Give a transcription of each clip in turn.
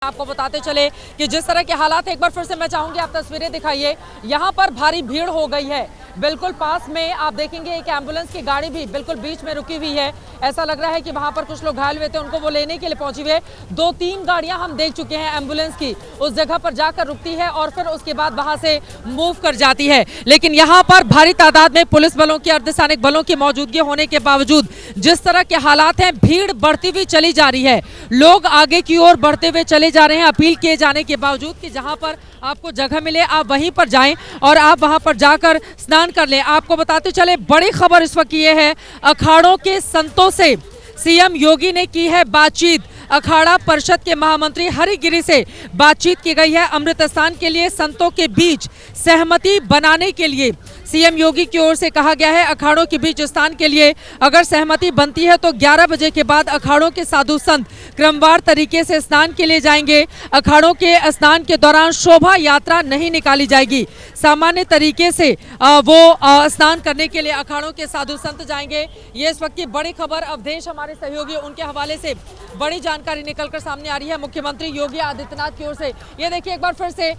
आपको बताते चले कि जिस तरह के हालात, एक बार फिर से मैं चाहूंगी आप तस्वीरें दिखाइए। यहाँ पर भारी भीड़ हो गई है। बिल्कुल पास में आप देखेंगे एक एम्बुलेंस की गाड़ी भी बिल्कुल बीच में रुकी हुई है। ऐसा लग रहा है कि वहां पर कुछ लोग घायल हुए थे, उनको वो लेने के लिए पहुंची हुए। 2-3 गाड़ियां हम देख चुके हैं एम्बुलेंस की, उस जगह पर जाकर रुकती है और फिर उसके बाद वहां से मूव कर जाती है। लेकिन यहाँ पर भारी तादाद में पुलिस बलों की, अर्धसैनिक बलों की मौजूदगी होने के बावजूद जिस तरह के हालात हैं, भीड़ बढ़ती हुई चली जा रही है। लोग आगे की ओर बढ़ते हुए चले जा रहे हैं, अपील किए जाने के बावजूद कि जहां पर आपको जगह मिले आप वहीं पर जाएं और आप वहां पर जाकर स्नान कर लें। आपको बताते चले बड़ी खबर इस वक्त ये है, अखाड़ों के संतों से सीएम योगी ने की है बातचीत। अखाड़ा परिषद के महामंत्री हरिगिरी से बातचीत की गई है। अमृत स्नान के लिए संतों के बीच सहमति बनाने के लिए सीएम योगी की ओर से कहा गया है, अखाड़ों के बीच स्नान के लिए अगर सहमति बनती है तो 11 बजे के बाद अखाड़ों के साधु संत क्रमवार तरीके से स्नान के लिए जाएंगे। अखाड़ों के स्नान के दौरान शोभा यात्रा नहीं निकाली जाएगी। सामान्य तरीके से वो स्नान करने के लिए अखाड़ों के साधु संत जाएंगे। ये इस वक्त की बड़ी खबर अवधेश हमारे सहयोगी उनके हवाले से बड़ी जानकारी निकलकर सामने आ रही है मुख्यमंत्री योगी आदित्यनाथ की ओर से। ये देखिए एक बार फिर से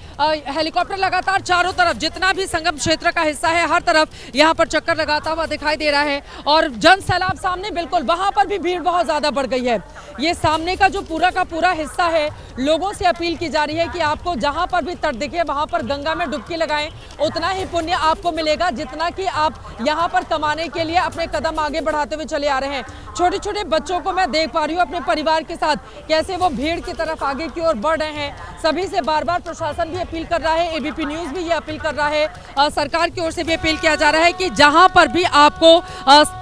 हेलीकॉप्टर लगातार चारों तरफ जितना भी संगम क्षेत्र का हिस्सा है हर तरफ यहाँ पर चक्कर लगाता हुआ दिखाई दे रहा है और जन सैलाब सामने बिल्कुल वहां पर भी भीड़ बहुत ज्यादा बढ़ गई है। ये सामने का जो पूरा का पूरा हिस्सा है, लोगों से अपील की जा रही है कि आपको जहां पर भी तट दिखे वहां पर गंगा में डुबकी लगाएं, उतना ही पुण्य आपको मिलेगा जितना कि आप यहाँ पर कमाने के लिए अपने कदम आगे बढ़ाते हुए चले आ रहे हैं। छोटे छोटे बच्चों को मैं देख पा रही हूँ अपने परिवार के साथ कैसे वो भीड़ की तरफ आगे की ओर बढ़ रहे हैं। सभी से बार बार प्रशासन भी अपील कर रहा है, एबीपी न्यूज भी ये अपील कर रहा है, सरकार की ओर से भी अपील किया जा रहा है कि जहां पर भी आपको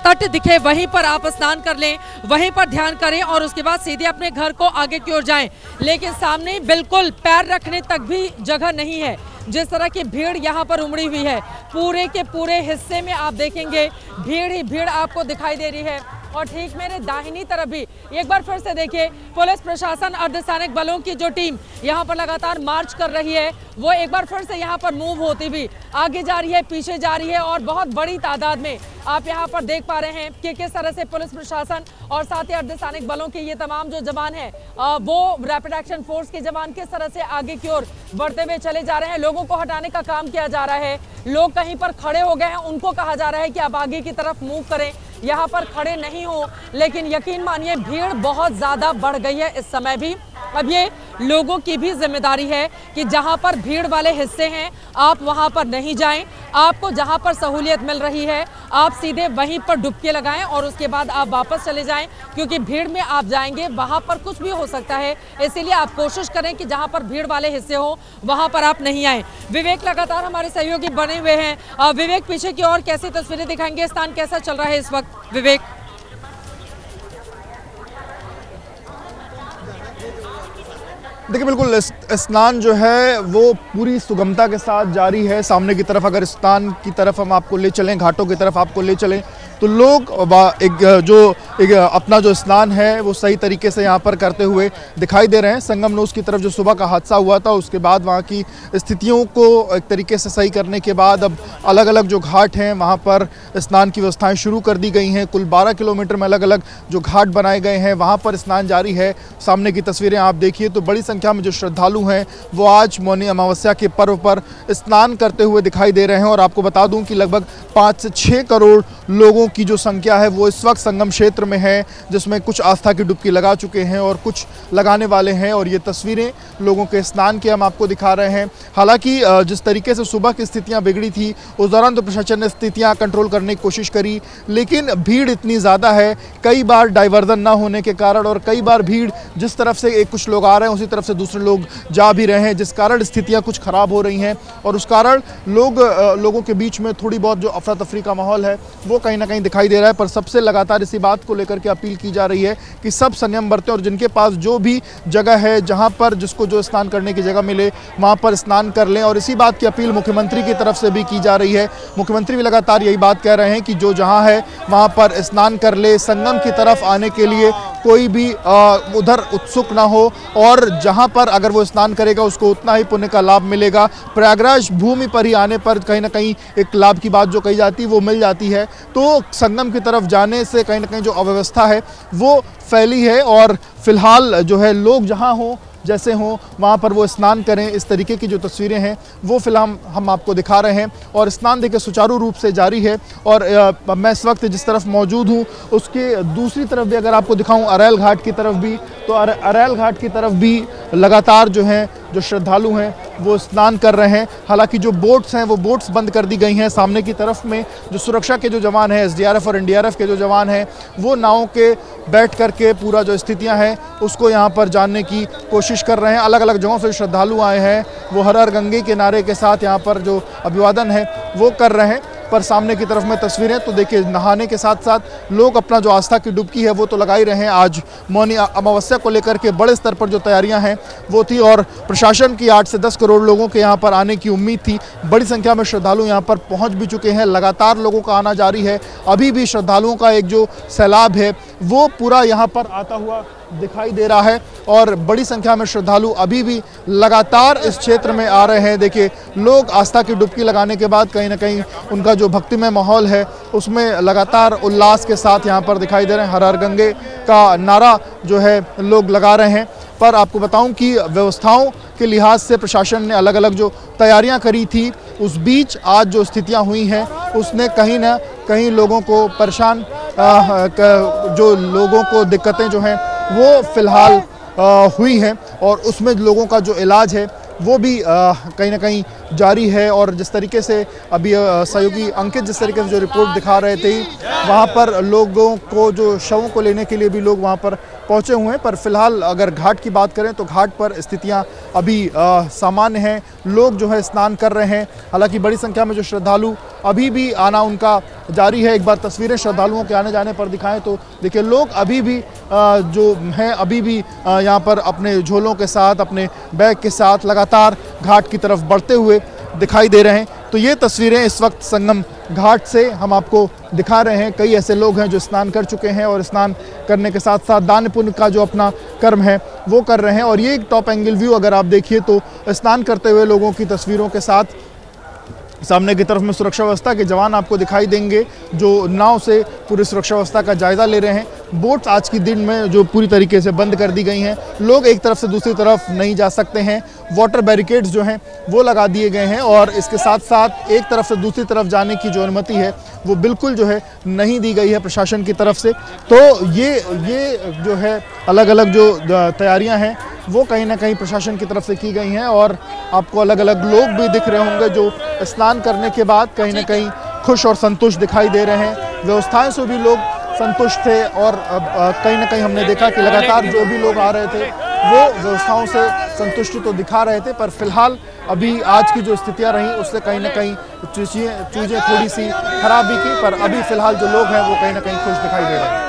तट दिखे वहीं पर आप स्नान कर लें, वहीं पर ध्यान करें और उसके बाद सीधे अपने घर को आगे की ओर जाएं। लेकिन सामने बिल्कुल पैर रखने तक भी जगह नहीं है। जिस तरह की भीड़ यहाँ पर उमड़ी हुई है, पूरे के पूरे हिस्से में आप देखेंगे भीड़ ही भीड़ आपको दिखाई दे रही है। और ठीक मेरे दाहिनी तरफ भी एक बार फिर से देखिए, पुलिस प्रशासन, अर्धसैनिक बलों की जो टीम यहाँ पर लगातार मार्च कर रही है, वो एक बार फिर से यहाँ पर मूव होती हुई आगे जा रही है, पीछे जा रही है और बहुत बड़ी तादाद में आप यहाँ पर देख पा रहे हैं कि किस तरह से पुलिस प्रशासन और साथ ही अर्धसैनिक बलों के ये तमाम जो जवान हैं, वो रैपिड एक्शन फोर्स के जवान किस तरह से आगे की ओर बढ़ते हुए चले जा रहे हैं। लोगों को हटाने का काम किया जा रहा है। लोग कहीं पर खड़े हो गए हैं, उनको कहा जा रहा है कि आप आगे की तरफ मूव करें, यहाँ पर खड़े नहीं हो। लेकिन यकीन मानिए भीड़ बहुत ज्यादा बढ़ गई है इस समय भी। अब ये लोगों की भी जिम्मेदारी है कि जहां पर भीड़ वाले हिस्से हैं आप वहां पर नहीं जाएं। आपको जहां पर सहूलियत मिल रही है आप सीधे वहीं पर डुबकी लगाएं और उसके बाद आप वापस चले जाएं, क्योंकि भीड़ में आप जाएंगे वहां पर कुछ भी हो सकता है। इसीलिए आप कोशिश करें कि जहां पर भीड़ वाले हिस्से हो वहां पर आप नहीं आए। विवेक लगातार हमारे सहयोगी बने हुए हैं। विवेक पीछे की ओर कैसी तस्वीरें दिखाएंगे, स्थान कैसा चल रहा है इस वक्त विवेक? देखिए बिल्कुल स्नान जो है वो पूरी सुगमता के साथ जारी है। सामने की तरफ अगर स्नान की तरफ हम आपको ले चलें, घाटों की तरफ आपको ले चलें, तो लोग अपना जो स्नान है वो सही तरीके से यहाँ पर करते हुए दिखाई दे रहे हैं। संगम नोस की तरफ जो सुबह का हादसा हुआ था उसके बाद वहाँ की स्थितियों को एक तरीके से सही करने के बाद अब अलग अलग जो घाट हैं वहाँ पर स्नान की व्यवस्थाएं शुरू कर दी गई हैं। कुल 12 किलोमीटर में अलग अलग जो घाट बनाए गए हैं वहाँ पर स्नान जारी है। सामने की तस्वीरें आप देखिए तो बड़ी संख्या में जो श्रद्धालु हैं वो आज मौनी अमावस्या के पर्व पर स्नान करते हुए दिखाई दे रहे हैं। और आपको बता दूं कि लगभग 5 से 6 करोड़ लोगों की जो संख्या है वो इस वक्त संगम क्षेत्र में है, जिसमें कुछ आस्था की डुबकी लगा चुके हैं और कुछ लगाने वाले हैं। और ये तस्वीरें लोगों के स्नान की हम आपको दिखा रहे हैं। हालांकि जिस तरीके से सुबह की स्थितियां बिगड़ी थी उस दौरान तो प्रशासन ने स्थितियां कंट्रोल करने की कोशिश करी, लेकिन भीड़ इतनी ज़्यादा है, कई बार डाइवर्जन ना होने के कारण और कई बार भीड़ जिस तरफ से कुछ लोग आ रहे हैं उसी तरफ से दूसरे लोग जा भी रहे हैं, जिस कारण स्थितियां कुछ खराब हो रही हैं और उस कारण लोगों के बीच में थोड़ी बहुत जो अफरा तफरी का माहौल है वो कहीं ना कहीं दिखाई दे रहा है। पर सबसे लगातार इसी बात को लेकर के अपील की जा रही है कि सब संयम बरतें और जिनके पास जो भी जगह है, जहां पर जिसको जो स्नान करने की जगह मिले वहां पर स्नान कर लें। और इसी बात की अपील मुख्यमंत्री की तरफ से भी की जा रही है। मुख्यमंत्री भी लगातार यही बात कह रहे हैं कि जो जहां है वहां पर स्नान कर ले, संगम की तरफ आने के लिए कोई भी उधर उत्सुक ना हो और जहां पर अगर वो स्नान करेगा उसको उतना ही पुण्य का लाभ मिलेगा। प्रयागराज भूमि पर ही आने पर कहीं ना कहीं एक लाभ की बात जो कही जाती है वो मिल जाती है। तो संगम की तरफ जाने से कहीं ना कहीं जो अव्यवस्था है वो फैली है और फिलहाल जो है लोग जहां हो जैसे हों वहाँ पर वो स्नान करें, इस तरीके की जो तस्वीरें हैं वो फिलहाल हम आपको दिखा रहे हैं। और स्नान देखिए सुचारू रूप से जारी है। और मैं इस वक्त जिस तरफ मौजूद हूँ उसके दूसरी तरफ भी अगर आपको दिखाऊँ अरैल घाट की तरफ भी, तो अरैल घाट की तरफ भी लगातार जो हैं जो श्रद्धालु हैं वो स्नान कर रहे हैं। हालांकि जो बोट्स हैं वो बोट्स बंद कर दी गई हैं। सामने की तरफ में जो सुरक्षा के जो जवान हैं, एसडीआरएफ और एनडीआरएफ के जो जवान हैं, वो नावों के बैठ करके पूरा जो स्थितियां हैं उसको यहाँ पर जानने की कोशिश कर रहे हैं। अलग अलग जगहों से श्रद्धालु आए हैं, वो हर हर गंगे के नारे के साथ यहाँ पर जो अभिवादन है वो कर रहे हैं। पर सामने की तरफ में तस्वीरें तो देखिए, नहाने के साथ साथ लोग अपना जो आस्था की डुबकी है वो तो लगा ही रहे हैं। आज मौनी अमावस्या को लेकर के बड़े स्तर पर जो तैयारियां हैं वो थी और प्रशासन की 8 से 10 करोड़ लोगों के यहाँ पर आने की उम्मीद थी। बड़ी संख्या में श्रद्धालु यहाँ पर पहुँच भी चुके हैं। लगातार लोगों का आना जारी है। अभी भी श्रद्धालुओं का एक जो सैलाब है वो पूरा यहाँ पर आता हुआ दिखाई दे रहा है और बड़ी संख्या में श्रद्धालु अभी भी लगातार इस क्षेत्र में आ रहे हैं। देखिए, लोग आस्था की डुबकी लगाने के बाद कहीं ना कहीं उनका जो भक्तिमय माहौल है उसमें लगातार उल्लास के साथ यहाँ पर दिखाई दे रहे हैं। हर हर गंगे का नारा जो है लोग लगा रहे हैं। पर आपको बताऊं कि व्यवस्थाओं के लिहाज से प्रशासन ने अलग अलग जो तैयारियां करी थी, उस बीच आज जो स्थितियां हुई हैं उसने कहीं ना कहीं लोगों को परेशान, जो लोगों को दिक्कतें जो हैं वो फिलहाल हुई हैं और उसमें लोगों का जो इलाज है वो भी कहीं ना कहीं जारी है। और जिस तरीके से अभी सहयोगी अंकित जिस तरीके से जो रिपोर्ट दिखा रहे थे, वहाँ पर लोगों को जो शवों को लेने के लिए भी लोग वहाँ पर पहुँचे हुए हैं। पर फिलहाल अगर घाट की बात करें तो घाट पर स्थितियाँ अभी सामान्य हैं। लोग जो है स्नान कर रहे हैं। हालांकि बड़ी संख्या में जो श्रद्धालु अभी भी आना उनका जारी है। एक बार तस्वीरें श्रद्धालुओं के आने जाने पर दिखाएं तो देखिए, लोग अभी भी जो हैं अभी भी यहाँ पर अपने झोलों के साथ, अपने बैग के साथ लगातार घाट की तरफ बढ़ते हुए दिखाई दे रहे हैं। तो ये तस्वीरें इस वक्त संगम घाट से हम आपको दिखा रहे हैं। कई ऐसे लोग हैं जो स्नान कर चुके हैं और स्नान करने के साथ साथ दान पुण्य का जो अपना कर्म है वो कर रहे हैं। और ये एक टॉप एंगल व्यू अगर आप देखिए तो स्नान करते हुए लोगों की तस्वीरों के साथ सामने की तरफ में सुरक्षा व्यवस्था के जवान आपको दिखाई देंगे जो नाव से पूरी सुरक्षा व्यवस्था का जायजा ले रहे हैं। बोट्स आज के दिन में जो पूरी तरीके से बंद कर दी गई हैं, लोग एक तरफ से दूसरी तरफ नहीं जा सकते हैं। वाटर बैरिकेड्स जो हैं वो लगा दिए गए हैं और इसके साथ साथ एक तरफ से दूसरी तरफ जाने की जो अनुमति है वो बिल्कुल जो है नहीं दी गई है प्रशासन की तरफ से। तो ये जो है अलग अलग जो तैयारियां हैं वो कहीं ना कहीं प्रशासन की तरफ से की गई हैं। और आपको अलग अलग लोग भी दिख रहे होंगे जो स्नान करने के बाद कहीं ना कहीं खुश और संतुष्ट दिखाई दे रहे हैं। व्यवस्थाएं से भी लोग संतुष्ट थे और कहीं ना कहीं हमने देखा कि लगातार जो भी लोग आ रहे थे वो व्यवस्थाओं से संतुष्टि तो दिखा रहे थे। पर फिलहाल अभी आज की जो स्थितियां रहीं उससे कहीं ना कहीं चीज़ें थोड़ी सी खराब भी की। पर अभी फिलहाल जो लोग हैं वो कहीं ना कहीं खुश दिखाई दे रहे हैं।